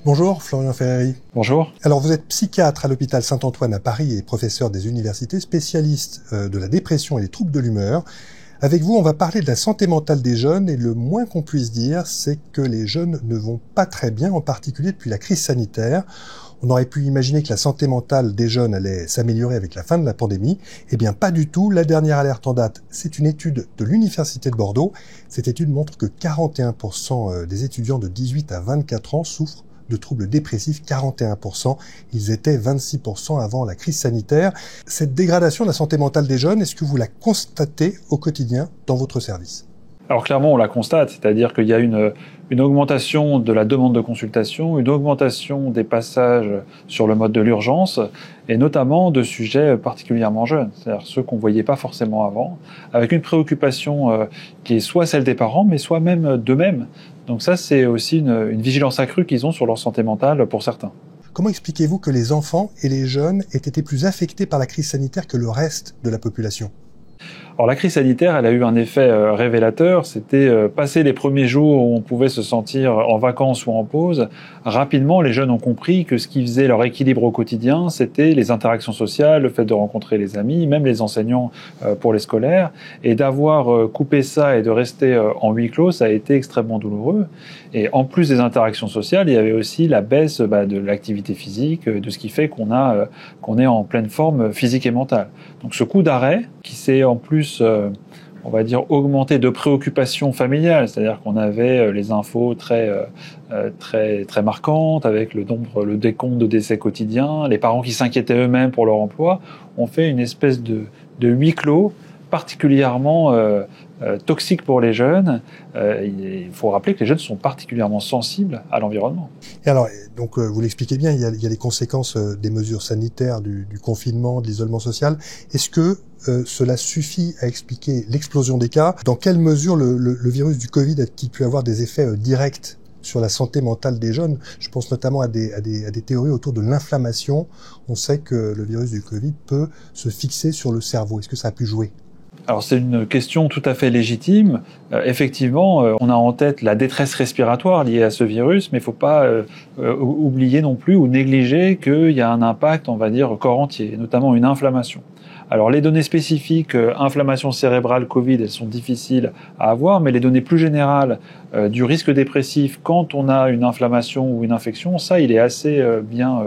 Bonjour, Florian Ferreri. Bonjour. Alors, vous êtes psychiatre à l'hôpital Saint-Antoine à Paris et professeur des universités, spécialiste de la dépression et des troubles de l'humeur. Avec vous, on va parler de la santé mentale des jeunes et le moins qu'on puisse dire, c'est que les jeunes ne vont pas très bien, en particulier depuis la crise sanitaire. On aurait pu imaginer que la santé mentale des jeunes allait s'améliorer avec la fin de la pandémie. Eh bien, pas du tout. La dernière alerte en date, c'est une étude de l'Université de Bordeaux. Cette étude montre que 41% des étudiants de 18 à 24 ans souffrent de troubles dépressifs, 41%. Ils étaient 26% avant la crise sanitaire. Cette dégradation de la santé mentale des jeunes, est-ce que vous la constatez au quotidien dans votre service ? Alors clairement, on la constate, c'est-à-dire qu'il y a une augmentation de la demande de consultation, une augmentation des passages sur le mode de l'urgence, et notamment de sujets particulièrement jeunes, c'est-à-dire ceux qu'on ne voyait pas forcément avant, avec une préoccupation qui est soit celle des parents, mais soit même d'eux-mêmes. Donc ça, c'est aussi une vigilance accrue qu'ils ont sur leur santé mentale pour certains. Comment expliquez-vous que les enfants et les jeunes aient été plus affectés par la crise sanitaire que le reste de la population ? Alors la crise sanitaire, elle a eu un effet révélateur, c'était passer les premiers jours où on pouvait se sentir en vacances ou en pause. Rapidement, les jeunes ont compris que ce qui faisait leur équilibre au quotidien, c'était les interactions sociales, le fait de rencontrer les amis, même les enseignants pour les scolaires. Et d'avoir coupé ça et de rester en huis clos, ça a été extrêmement douloureux. Et en plus des interactions sociales, il y avait aussi la baisse de l'activité physique, de ce qui fait qu'on est en pleine forme physique et mentale. Donc ce coup d'arrêt, qui s'est en plus, on va dire, augmenté de préoccupations familiales, c'est-à-dire qu'on avait les infos très marquantes, avec le décompte de décès quotidiens, les parents qui s'inquiétaient eux-mêmes pour leur emploi, ont fait une espèce de huis clos particulièrement toxique pour les jeunes. Il faut rappeler que les jeunes sont particulièrement sensibles à l'environnement. Et alors, donc, vous l'expliquez bien, il y a les conséquences des mesures sanitaires, du confinement, de l'isolement social. Est-ce que cela suffit à expliquer l'explosion des cas ? Dans quelle mesure le virus du Covid a-t-il pu avoir des effets directs sur la santé mentale des jeunes ? Je pense notamment à des théories autour de l'inflammation. On sait que le virus du Covid peut se fixer sur le cerveau. Est-ce que ça a pu jouer ? Alors c'est une question tout à fait légitime. Effectivement, on a en tête la détresse respiratoire liée à ce virus, mais il ne faut pas oublier non plus ou négliger qu'il y a un impact, on va dire, corps entier, notamment une inflammation. Alors les données spécifiques, inflammation cérébrale, Covid, elles sont difficiles à avoir, mais les données plus générales du risque dépressif quand on a une inflammation ou une infection, ça il est assez bien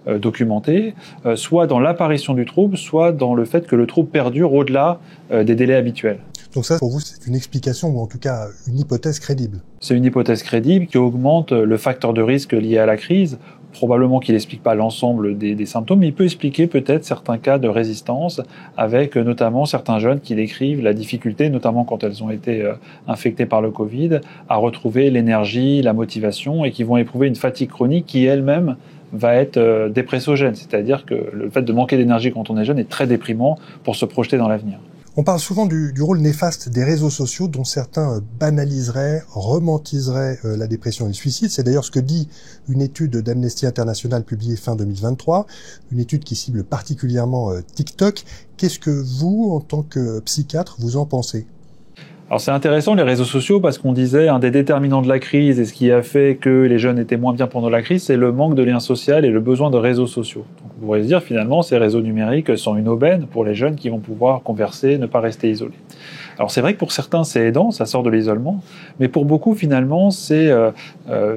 documenté, soit dans l'apparition du trouble, soit dans le fait que le trouble perdure au-delà des délais habituels. Donc ça, pour vous, c'est une explication ou en tout cas une hypothèse crédible. C'est une hypothèse crédible qui augmente le facteur de risque lié à la crise. Probablement qu'il n'explique pas l'ensemble des symptômes, mais il peut expliquer peut-être certains cas de résistance, avec notamment certains jeunes qui décrivent la difficulté, notamment quand elles ont été infectées par le Covid, à retrouver l'énergie, la motivation, et qui vont éprouver une fatigue chronique qui elle-même va être dépressogène. C'est-à-dire que le fait de manquer d'énergie quand on est jeune est très déprimant pour se projeter dans l'avenir. On parle souvent du rôle néfaste des réseaux sociaux dont certains banaliseraient, romantiseraient la dépression et le suicide. C'est d'ailleurs ce que dit une étude d'Amnesty International publiée fin 2023, une étude qui cible particulièrement TikTok. Qu'est-ce que vous, en tant que psychiatre, vous en pensez ? Alors c'est intéressant les réseaux sociaux parce qu'on disait un des déterminants de la crise et ce qui a fait que les jeunes étaient moins bien pendant la crise, c'est le manque de lien social et le besoin de réseaux sociaux. Donc on pourrait se dire finalement ces réseaux numériques sont une aubaine pour les jeunes qui vont pouvoir converser, ne pas rester isolés. Alors c'est vrai que pour certains c'est aidant, ça sort de l'isolement, mais pour beaucoup finalement c'est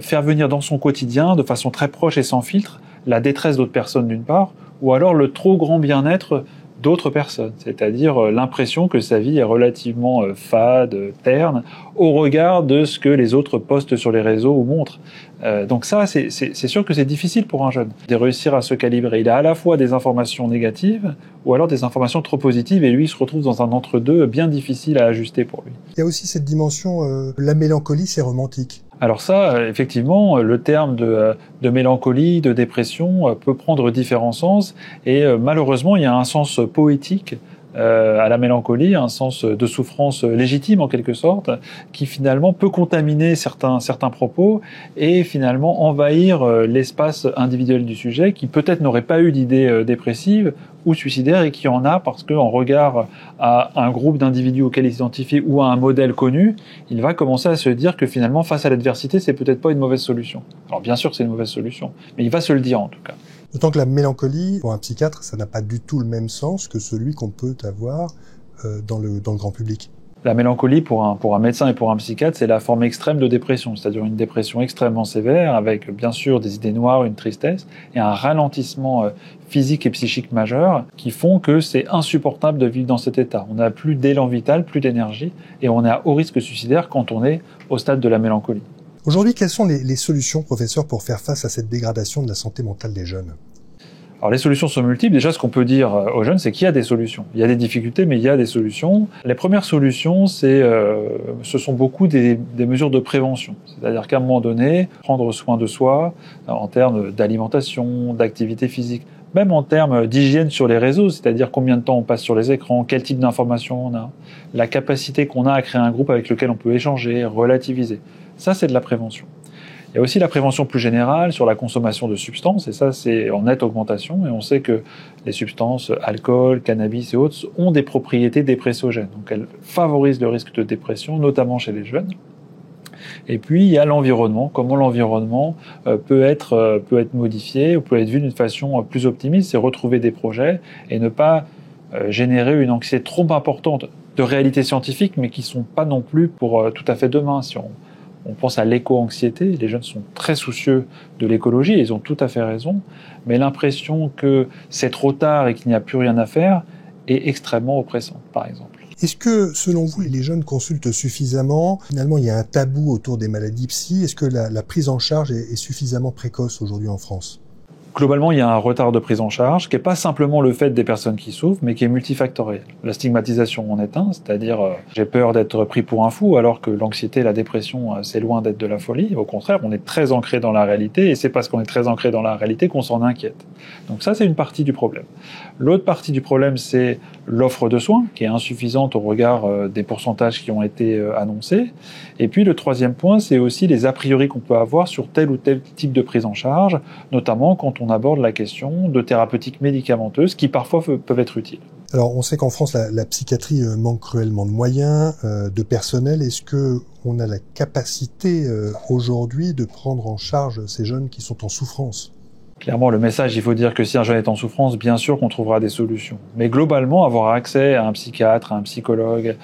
faire venir dans son quotidien de façon très proche et sans filtre la détresse d'autres personnes d'une part, ou alors le trop grand bien-être d'autres personnes, c'est-à-dire l'impression que sa vie est relativement fade, terne, au regard de ce que les autres postent sur les réseaux ou montrent. Donc ça, c'est sûr que c'est difficile pour un jeune de réussir à se calibrer. Il a à la fois des informations négatives ou alors des informations trop positives et lui, il se retrouve dans un entre-deux bien difficile à ajuster pour lui. Il y a aussi cette dimension, la mélancolie, c'est romantique. Alors ça, effectivement, le terme de mélancolie, de dépression peut prendre différents sens et malheureusement, il y a un sens poétique à la mélancolie, un sens de souffrance légitime en quelque sorte, qui finalement peut contaminer certains propos et finalement envahir l'espace individuel du sujet qui peut-être n'aurait pas eu d'idée dépressive ou suicidaires et qu'il y en a parce qu'en regard à un groupe d'individus auquel il s'identifie ou à un modèle connu, il va commencer à se dire que finalement, face à l'adversité, c'est peut-être pas une mauvaise solution. Alors bien sûr que c'est une mauvaise solution, mais il va se le dire en tout cas. D'autant que la mélancolie, pour un psychiatre, ça n'a pas du tout le même sens que celui qu'on peut avoir dans le grand public. La mélancolie, pour un médecin et pour un psychiatre, c'est la forme extrême de dépression, c'est-à-dire une dépression extrêmement sévère, avec bien sûr des idées noires, une tristesse, et un ralentissement physique et psychique majeur, qui font que c'est insupportable de vivre dans cet état. On n'a plus d'élan vital, plus d'énergie, et on est à haut risque suicidaire quand on est au stade de la mélancolie. Aujourd'hui, quelles sont les solutions, professeur, pour faire face à cette dégradation de la santé mentale des jeunes ? Alors les solutions sont multiples. Déjà, ce qu'on peut dire aux jeunes, c'est qu'il y a des solutions. Il y a des difficultés, mais il y a des solutions. Les premières solutions, ce sont beaucoup des mesures de prévention. C'est-à-dire qu'à un moment donné, prendre soin de soi en termes d'alimentation, d'activité physique, même en termes d'hygiène sur les réseaux, c'est-à-dire combien de temps on passe sur les écrans, quel type d'informations on a, la capacité qu'on a à créer un groupe avec lequel on peut échanger, relativiser. Ça, c'est de la prévention. Il y a aussi la prévention plus générale sur la consommation de substances, et ça, c'est en nette augmentation. Et on sait que les substances, alcool, cannabis et autres, ont des propriétés dépressogènes. Donc elles favorisent le risque de dépression, notamment chez les jeunes. Et puis, il y a l'environnement, comment l'environnement peut être modifié ou peut être vu d'une façon plus optimiste, c'est retrouver des projets et ne pas générer une anxiété trop importante de réalités scientifiques, mais qui ne sont pas non plus pour tout à fait demain. Si on pense à l'éco-anxiété, les jeunes sont très soucieux de l'écologie, et ils ont tout à fait raison, mais l'impression que c'est trop tard et qu'il n'y a plus rien à faire est extrêmement oppressante, par exemple. Est-ce que, selon vous, les jeunes consultent suffisamment ? Finalement, il y a un tabou autour des maladies psy. Est-ce que la prise en charge est suffisamment précoce aujourd'hui en France ? Globalement, il y a un retard de prise en charge qui n'est pas simplement le fait des personnes qui souffrent, mais qui est multifactoriel. La stigmatisation en est un, c'est-à-dire j'ai peur d'être pris pour un fou, alors que l'anxiété, la dépression, c'est loin d'être de la folie. Au contraire, on est très ancré dans la réalité, et c'est parce qu'on est très ancré dans la réalité qu'on s'en inquiète. Donc ça, c'est une partie du problème. L'autre partie du problème, c'est l'offre de soins, qui est insuffisante au regard des pourcentages qui ont été annoncés. Et puis le troisième point, c'est aussi les a priori qu'on peut avoir sur tel ou tel type de prise en charge, notamment quand on aborde la question de thérapeutiques médicamenteuses qui parfois peuvent être utiles. Alors, on sait qu'en France, la psychiatrie manque cruellement de moyens, de personnel. Est-ce que on a la capacité aujourd'hui de prendre en charge ces jeunes qui sont en souffrance ? Clairement, le message, il faut dire que si un jeune est en souffrance, bien sûr qu'on trouvera des solutions. Mais globalement, avoir accès à un psychiatre, à un psychologue,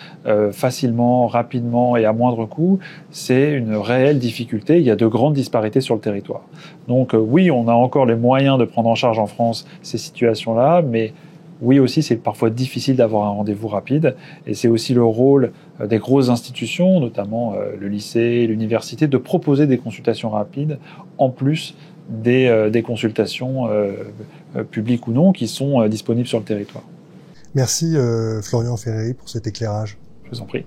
facilement, rapidement et à moindre coût, c'est une réelle difficulté. Il y a de grandes disparités sur le territoire. Donc oui, on a encore les moyens de prendre en charge en France ces situations-là, mais oui aussi, c'est parfois difficile d'avoir un rendez-vous rapide. Et c'est aussi le rôle des grosses institutions, notamment le lycée, l'université, de proposer des consultations rapides, en plus des consultations publiques ou non qui sont disponibles sur le territoire. Merci Florian Ferreri pour cet éclairage. Je vous en prie.